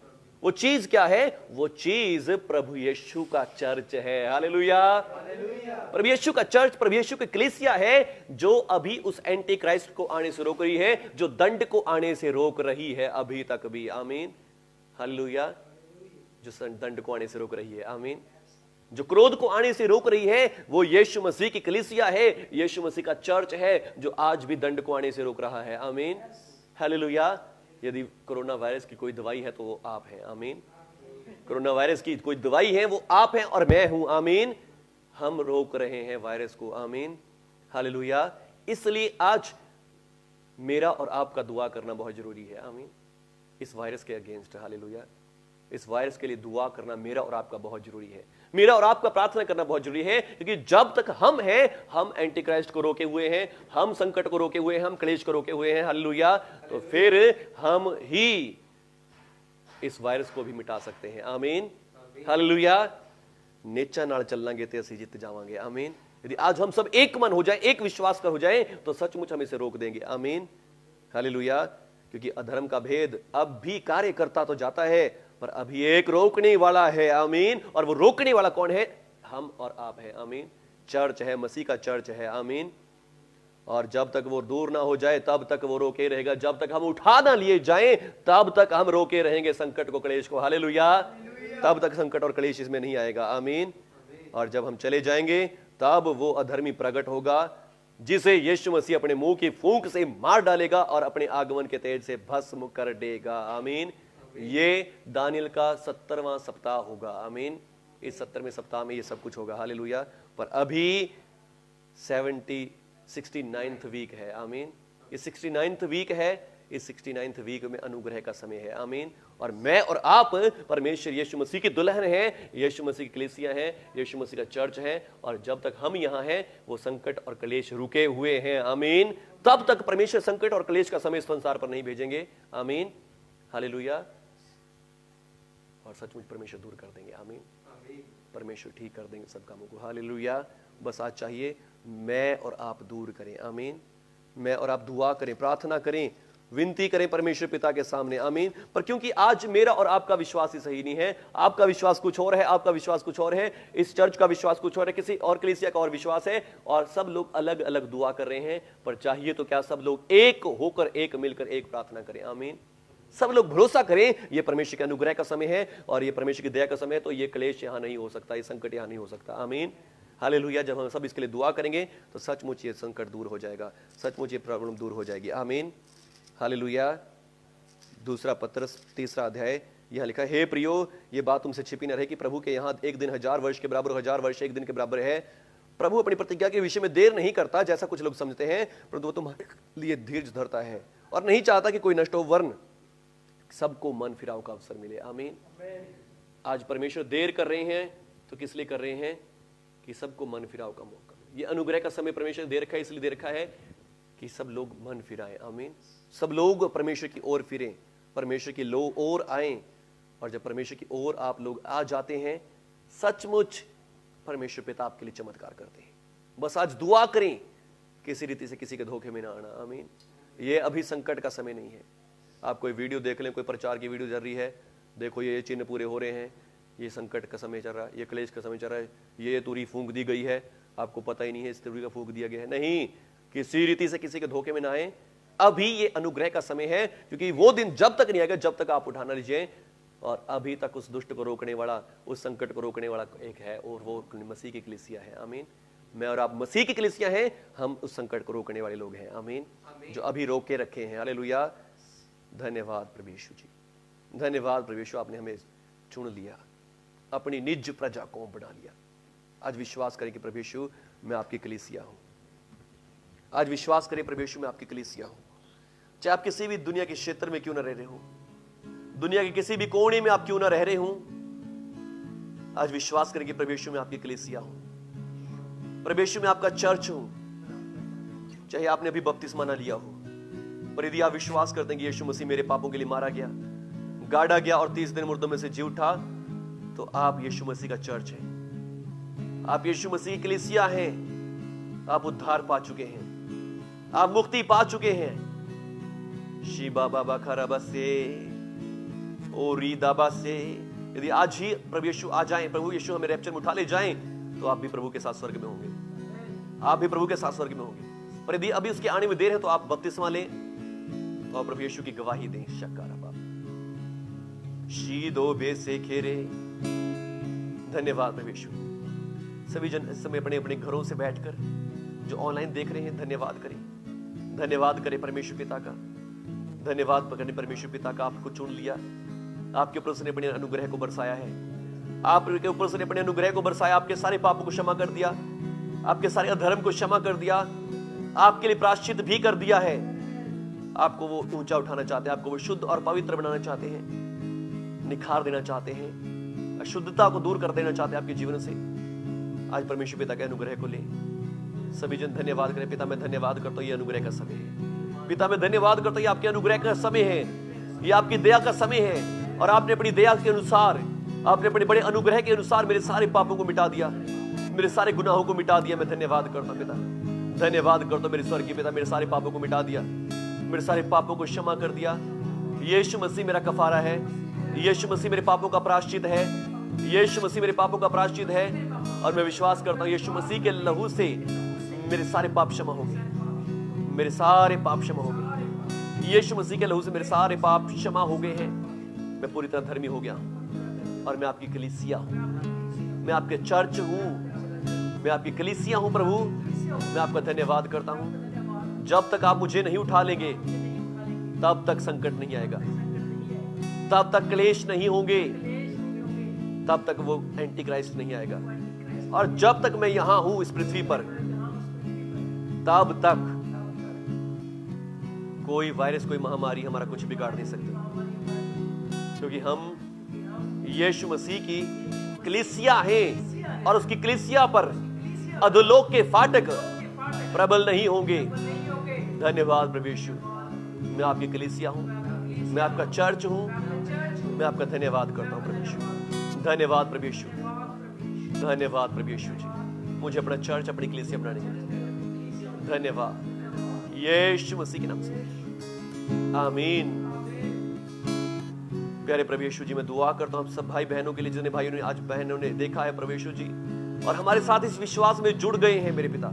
वो चीज क्या है? वो चीज प्रभु यीशु का चर्च है, हालेलुया। प्रभु यीशु का चर्च, प्रभु यीशु की कलीसिया है, जो अभी उस एंटी क्राइस्ट को आने से रोक रही है, जो दंड को आने से रोक रही है अभी तक भी, आमीन, हालेलुया। जो दंड को आने से रोक रही है, आमीन, जो क्रोध को आने से रोक रही है, वो यीशु मसीह की कलीसिया है, यीशु मसीह का चर्च है, जो आज भी दंड को आने से रोक रहा है, आमीन, हालेलुया। यदि कोरोना वायरस की कोई दवाई है तो वो आप हैं, आमीन। कोरोना वायरस की कोई दवाई है वो आप हैं और मैं हूं, आमीन। हम रोक रहे हैं वायरस को, आमीन, हालेलुया। इसलिए आज मेरा और आपका दुआ करना बहुत जरूरी है, आमीन, इस वायरस के अगेंस्ट, हालेलुया। इस वायरस के लिए दुआ करना मेरा और आपका बहुत जरूरी है, मेरा और आपका प्रार्थना करना बहुत जरूरी है। क्योंकि जब तक हम हैं, हम एंटी क्राइस्ट को रोके हुए हैं, हम संकट को रोके हुए हैं, हम क्लेश को रोके हुए हैं, हालेलुया। तो फिर हम ही इस वायरस को भी मिटा सकते हैं, आमीन, हालेलुया। नेचा नाल चलांगे ते असीं जित जावांगे, आमीन। यदि आज हम सब एक मन हो जाए, एक विश्वास कर हो जाए, तो सचमुच हम इसे रोक देंगे, आमीन, हालेलुया। क्योंकि अधर्म का भेद अब भी कार्य करता तो जाता है, पर अभी एक रोकने वाला है, आमीन। और वो रोकने वाला कौन है? हम और आप हैं, आमीन। चर्च है, मसीह का चर्च है, आमीन। और जब तक वो दूर ना हो जाए तब तक वो रोके रहेगा, जब तक हम उठा ना लिए जाएं तब तक हम रोके रहेंगे संकट को, क्लेश को, हालेलुया। तब तक संकट और क्लेश इसमें नहीं आएगा, आमीन, और जब हम चले जाएंगे तब वो अधर्मी प्रकट होगा जिसे यीशु मसीह अपने मुंह की फूंक से मार डालेगा और अपने आगमन के तेज से भस्म कर देगा। आमीन। ये दानियल का 70वां सप्ताह होगा। आमीन। इस 70वें सप्ताह में ये सब कुछ होगा। हालेलुया। पर अभी 69th वीक है। आमीन। ये 69th वीक है। इस 69th वीक में अनुग्रह का समय है। आमीन। और मैं और आप परमेश्वर यीशु मसीह की दुल्हन हैं, यीशु मसीह की कलीसिया है, यीशु मसीह का चर्च है। और जब तक हम यहां हैं वो संकट और क्लेश रुके हुए हैं। आमीन। तब तक परमेश्वर संकट और क्लेश का समय इस संसार पर नहीं भेजेंगे। आमीन। हालेलुया। और सचमुच परमेश्वर दूर कर देंगे। आमीन। परमेश्वर ठीक कर देंगे सब कामों को। हालेलुया। बस आज चाहिए मैं और आप दूर करें। आमीन। मैं और आप दुआ करें, प्रार्थना करें, विनती करें परमेश्वर पिता के सामने। आमीन। पर क्योंकि आज मेरा और आपका विश्वास ही सही नहीं है, आपका विश्वास कुछ और है, आपका विश्वास कुछ और है, इस चर्च का विश्वास कुछ और है, किसी और कलीसिया का और विश्वास है, और सब लोग अलग अलग दुआ कर रहे हैं। पर चाहिए तो क्या सब लोग एक होकर, एक मिलकर एक प्रार्थना करें। आमीन। सब लोग भरोसा करें ये परमेश्वर के अनुग्रह का समय है और ये परमेश्वर की दया का समय है। तो ये क्लेश यहां नहीं हो सकता, ये संकट यहां नहीं हो सकता। आमीन। हालेलुया। जब हम सब इसके लिए दुआ करेंगे तो सचमुच ये संकट दूर हो जाएगा, सचमुच ये प्रॉब्लम दूर हो जाएगी। आमीन। हालेलुया। दूसरा पत्रस 3 अध्याय यहां लिखा है, हे प्रियो, ये बात तुमसे छिपी न रहे कि प्रभु के यहां एक दिन 1000 वर्ष के बराबर, 1000 वर्ष एक दिन के बराबर है। प्रभु अपनी प्रतिज्ञा के विषय में देर नहीं करता जैसा कुछ लोग समझते हैं, परंतु वो तुम्हारे लिए धीरज धरता है और नहीं चाहता कि कोई नष्ट हो, वरन सबको मन फिराव का अवसर मिले। आमीन। आज परमेश्वर देर कर रहे हैं तो किस लिए कर रहे हैं? कि सबको मन फिराव का मौका। ये अनुग्रह का समय परमेश्वर ने दे रखा है, इसलिए दे रखा है कि सब लोग मन फिराएं। आमीन। सब लोग परमेश्वर की ओर फिरें, परमेश्वर की ओर आएं। और जब परमेश्वर की ओर आप लोग आ जाते हैं, सचमुच परमेश्वर पिता आपके लिए चमत्कार करते हैं। बस आज दुआ करें किसी रीति से किसी के धोखे में ना आना। आमीन। ये अभी संकट का समय नहीं है। आप कोई वीडियो देख लें, कोई प्रचार की वीडियो चल रही है, देखो ये चिन्ह पूरे हो रहे हैं, ये संकट का समय चल रहा है, ये क्लेश का समय चल रहा है, ये तुरी फूंक दी गई है, आपको पता ही नहीं है इस तुरी का फूंक दिया गया है। नहीं, किसी रीति से किसी के धोखे में ना आए। अभी ये अनुग्रह का समय है, क्योंकि वो दिन जब तक नहीं आएगा जब तक आप उठाना लीजिए। और अभी तक उस दुष्ट को रोकने वाला, उस संकट को रोकने वाला एक है, और वो मसीह की कलीसिया है। आमीन। मैं और आप मसीह की कलीसिया हैं, हम उस संकट को रोकने वाले लोग हैं। आमीन। जो अभी रोक के रखे हैं। हालेलुया। धन्यवाद प्रभु यीशु जी, धन्यवाद प्रभु यीशु, आपने हमें चुन लिया, अपनी निज प्रजा को बना लिया। आज विश्वास करें कि प्रभु यीशु मैं आपकी कलीसिया हूं। आज विश्वास करें प्रभु यीशु मैं आपकी कलीसिया हूं। चाहे आप किसी भी दुनिया के क्षेत्र में क्यों ना रह रहे हो, दुनिया के किसी भी कोने में आप क्यों ना रह रहे हो, आज विश्वास करें कि प्रभु यीशु मैं आपकी कलीसिया हूं, प्रभु यीशु मैं आपका चर्च हूं। चाहे आपने अभी बपतिस्मा ना लिया हो, पर यदि आप विश्वास करते हैं कि यीशु मसीह मेरे पापों के लिए मारा गया, गाड़ा गया और 30 दिन मुर्दों में से जी उठा, तो आप यीशु मसीह का चर्च है, आप यीशु मसीह की कलीसिया हैं। आप उद्धार पा चुके हैं, आप मुक्ति पा चुके हैं। शिबा बाबा खराबा से ओ रीदाबा से, यदि आज ही प्रभु यीशु आ जाएं, प्रभु यीशु हमें रैप्चर में उठा ले जाएं, तो आप भी प्रभु के साथ स्वर्ग में होंगे, आप भी प्रभु के साथ स्वर्ग में होंगे। पर यदि अभी उसके आने में देर है तो आप बपतिस्मा लें, तो प्रभु यीशु की गवाही दें। शक्कारा बाबा शीदो बेसे खेरे। धन्यवाद प्रभु यीशु। सभी जन इस समय अपने अपने घरों से बैठकर जो ऑनलाइन देख रहे हैं, धन्यवाद करें, धन्यवाद करें परमेश्वर पिता का, धन्यवाद करें परमेश्वर पिता का। आपको चुन लिया, आपके ऊपर उसने अपने अनुग्रह को बरसाया है, आपके ऊपर उसने अपने अनुग्रह को बरसाया, आपके सारे पापों को क्षमा कर दिया, आपके सारे अधर्म को क्षमा कर दिया, आपके लिए प्रायश्चित भी कर दिया है। आपको वो ऊंचा उठाना चाहते हैं, आपको वो शुद्ध और पवित्र बनाना चाहते हैं, निखार देना चाहते हैं, अशुद्धता को दूर कर देना चाहते हैं आपके जीवन से। आज परमेश्वर पिता के अनुग्रह को ले। सभी जन धन्यवाद करें। पिता मैं धन्यवाद करता हूं, ये अनुग्रह का समय है। पिता मैं धन्यवाद करता हूं, ये आपके अनुग्रह का समय है, ये आपकी दया का समय है। और आपने अपनी दया के अनुसार, आपने अपने बड़े अनुग्रह के अनुसार मेरे सारे पापों को मिटा दिया, मेरे सारे गुनाहों को मिटा दिया। मैं धन्यवाद करता हूं पिता, धन्यवाद करता हूं मेरे स्वर्गीय पिता, मेरे सारे पापों को मिटा दिया, मेरे सारे पापों को क्षमा कर दिया। यीशु मसीह मेरा कफारा है, यीशु मसीह मेरे पापों का प्रायश्चित है, यीशु मसीह मेरे पापों का प्रायश्चित है। और मैं विश्वास करता हूं यीशु मसीह के लहू से मेरे सारे पाप क्षमा होंगे, मेरे सारे पाप क्षमा हो गए। यीशु मसीह के लहू से मेरे सारे पाप क्षमा हो गए हैं। मैं पूरी तरह धर्मी हो गया और मैं आपकी कलीसिया हूं, मैं आपके चर्च हूं, मैं आपकी कलीसिया हूं प्रभु। मैं आपका धन्यवाद करता हूं। जब तक आप मुझे नहीं उठा लेंगे तब तक संकट नहीं आएगा, तब तक क्लेश नहीं होंगे, तब तक वो एंटी क्राइस्ट नहीं आएगा। और जब तक मैं यहां हूं इस पृथ्वी पर, तब तक कोई वायरस, कोई महामारी हमारा कुछ बिगाड़ नहीं सकती, क्योंकि हम यीशु मसीह की कलीसिया हैं और उसकी कलीसिया पर अधोलोक के फाटक प्रबल नहीं होंगे। धन्यवाद प्रभु यीशु। मैं आपकी कलीसिया हूं, मैं आपका चर्च हूं। मैं आपका धन्यवाद करता हूं प्रभु यीशु। धन्यवाद प्रभु यीशु, धन्यवाद प्रभु यीशु जी, मुझे अपना चर्च, अपनी कलीसिया बनाने के लिए धन्यवाद यीशु मसीह के नाम से, आमीन। प्यारे प्रभु यीशु जी, मैं दुआ करता हूं सब भाई बहनों के लिए, जिन्हें भाइयों ने आज बहनों ने देखा है प्रभु यीशु जी, और हमारे साथ इस विश्वास में जुड़ गए हैं मेरे पिता।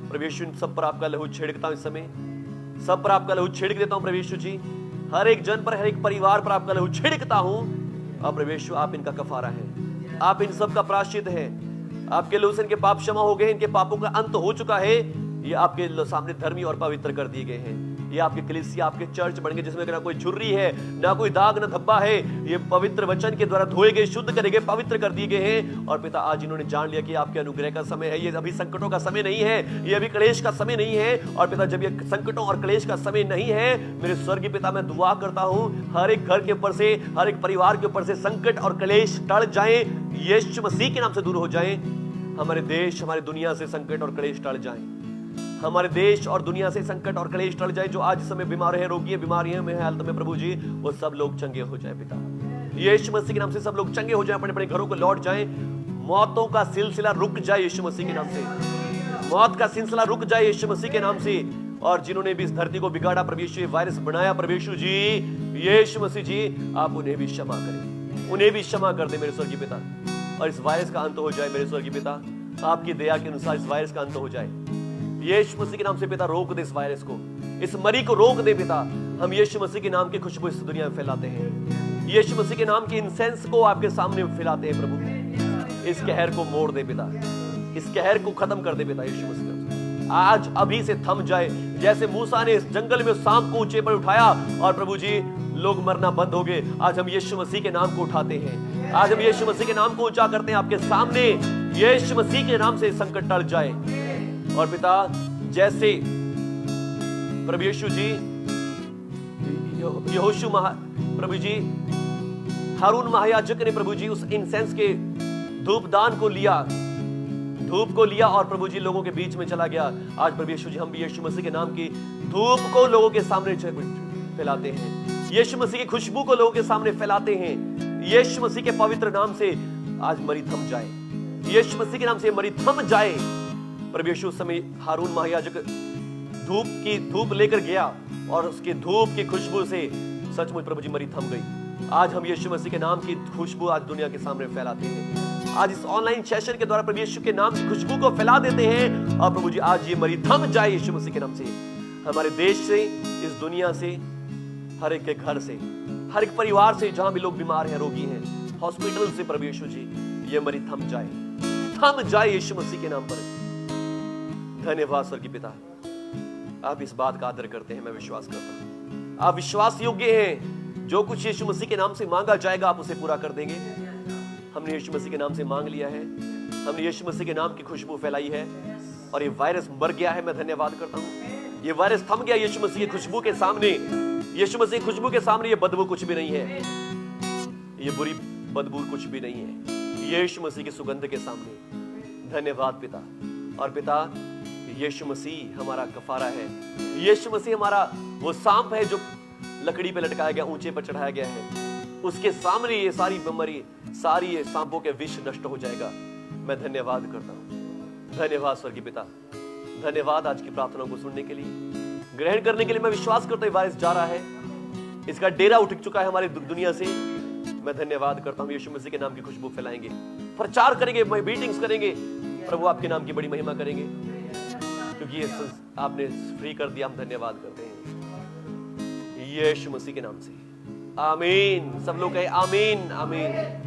प्रभु यीशु सब पर आपका लहू छिड़कता हूं इस समय, सब पर आपका लहू छिड़क देता हूं प्रभु यीशु जी। हर एक जन पर, हर एक परिवार पर आपका लहू छिड़कता हूं। और प्रभु यीशु आप इनका कफारा है, आप इन सब का प्रायश्चित है। आपके लहू से इनके पाप क्षमा हो गए, इनके पापों का अंत हो चुका है। ये आपके सामने धर्मी और पवित्र कर दिए गए हैं। ये आपके कलीसिया, आपके चर्च बन गए, जिसमें ना कोई झुर्री है, ना कोई दाग, ना धब्बा है। ये पवित्र वचन के द्वारा धोए गए, शुद्ध करे गए, पवित्र कर दिए गए हैं। और पिता आज इन्होंने जान लिया कि आपके अनुग्रह का समय है। ये अभी संकटों का समय नहीं है, ये अभी क्लेश का समय नहीं है। और पिता जब ये संकटों और क्लेश का समय नहीं है, मेरे स्वर्गीय पिता, मैं दुआ करता हूं हर एक घर के ऊपर से, हर एक परिवार के ऊपर से संकट और क्लेश टल जाए, यीशु मसीह के नाम से दूर हो जाए। हमारे देश, हमारी दुनिया से संकट और क्लेश टल जाए। हमारे देश और दुनिया से संकट और क्लेश टल जाए। जो आज इस समय बीमार है, रोगी है, बीमारियां में हालत में प्रभु जी, वो सब लोग चंगे हो जाए पिता। यीशु मसीह के नाम से सब लोग चंगे हो जाए, अपने अपने घरों को लौट जाए। मौतों का सिलसिला रुक जाए यीशु मसीह के नाम से, मौत का सिलसिला रुक जाए यीशु मसीह के नाम से। और जिन्होंने भी इस धरती को बिगाड़ा प्रभु यीशु, वायरस बनाया प्रभु यीशु जी, यीशु मसीह जी, आप उन्हें भी क्षमा करें, उन्हें भी क्षमा कर दे मेरे स्वर्गीय पिता। और इस वायरस का अंत हो जाए मेरे स्वर्गीय पिता, आपकी दया के अनुसार इस वायरस का अंत हो जाए। यीशु मसीह के नाम से पिता रोक दे इस वायरस को, इस मरी को रोक दे पिता। हम यीशु मसीह के नाम की खुशबू इस दुनिया में फैलाते हैं, यीशु मसीह के नाम के इंसेंस को आपके सामने फैलाते हैं प्रभु। इस कहर को मोड़ दे पिता, इस कहर को खत्म कर दे पिता यीशु मसीह के नाम से। आज अभी से थम जाए, जैसे मूसा ने इस जंगल में सांप को ऊंचे पर उठाया और प्रभु जी लोग मरना बंद हो गए। आज हम यीशु मसीह के नाम को उठाते हैं, आज हम यीशु मसीह के नाम को ऊंचा करते हैं आपके सामने। यीशु मसीह के नाम से संकट टल जाए। और पिता जैसे प्रभु यीशु जी, यहोशू प्रभु जी, हारून महायाजक ने प्रभु जी उस इंसेंस के धूपदान को लिया, धूप को लिया और प्रभु जी लोगों के बीच में चला गया। आज प्रभु यीशु जी, हम भी यीशु मसीह के नाम की धूप को लोगों के सामने फैलाते हैं, यीशु मसीह की खुशबू को लोगों के सामने फैलाते हैं। यीशु मसीह के पवित्र नाम से आज मरी थम जाए, यीशु मसीह के नाम से मरी थम जाए। प्रभु यीशु उस समय हारून महायाजक धूप लेकर गया और उसके धूप की खुशबू से सचमुच प्रभु जी मरी थम गई। आज हम यीशु मसीह के नाम की खुशबू आज दुनिया के सामने फैलाते हैं। आज इस ऑनलाइन सेशन के द्वारा प्रभु यीशु के नाम की खुशबू को फैला देते हैं। और प्रभु जी आज ये मरी थम जाए यीशु मसीह के नाम से, हमारे देश से, इस दुनिया से, हर एक के घर से, हर एक परिवार से, जहां भी लोग बीमार हैं, रोगी हैं, हॉस्पिटल से प्रभु यीशु जी ये मरी थम जाए यीशु मसीह के नाम पर। धन्यवाद स्वर्गीय पिता, आप इस बात का आदर करते हैं, मैं विश्वास करता हूं आप विश्वास योग्य हैं। जो कुछ यीशु मसीह के नाम से मांगा जाएगा आप उसे पूरा कर देंगे। हमने यीशु मसीह के नाम से मांग लिया है, हमने यीशु मसीह के नाम की खुशबू फैलाई है और ये वायरस मर गया है। मैं धन्यवाद करता हूं, ये वायरस थम गया यीशु मसीह की खुशबू के सामने। यीशु मसीह की खुशबू के सामने ये बदबू कुछ भी नहीं है, ये बुरी बदबू कुछ भी नहीं है यीशु मसीह की सुगंध के सामने। धन्यवाद पिता। और पिता यीशु मसीह हमारा कफारा है, यीशु मसीह हमारा वो सांप है जो लकड़ी पे लटकाया गया, ऊंचे पर चढ़ाया गया है। उसके सामने ये सारी बीमारी, सारी ये सांपों के विष नष्ट हो जाएगा। मैं धन्यवाद करता हूं। धन्यवाद स्वर्गीय पिता, धन्यवाद आज की प्रार्थनाओं को सुनने के लिए, ग्रहण करने के लिए। मैं विश्वास करता हूं वायरस जा रहा है, इसका डेरा उठ चुका है हमारी दुनिया से। मैं धन्यवाद करता हूं, यीशु मसीह के नाम की खुशबू फैलाएंगे, प्रचार करेंगे, मीटिंग्स करेंगे, प्रभु आपके नाम की बड़ी महिमा करेंगे, क्योंकि ये आपने फ्री कर दिया। हम धन्यवाद करते हैं यीशु मसीह के नाम से, आमीन। सब लोग कहे आमीन, आमीन।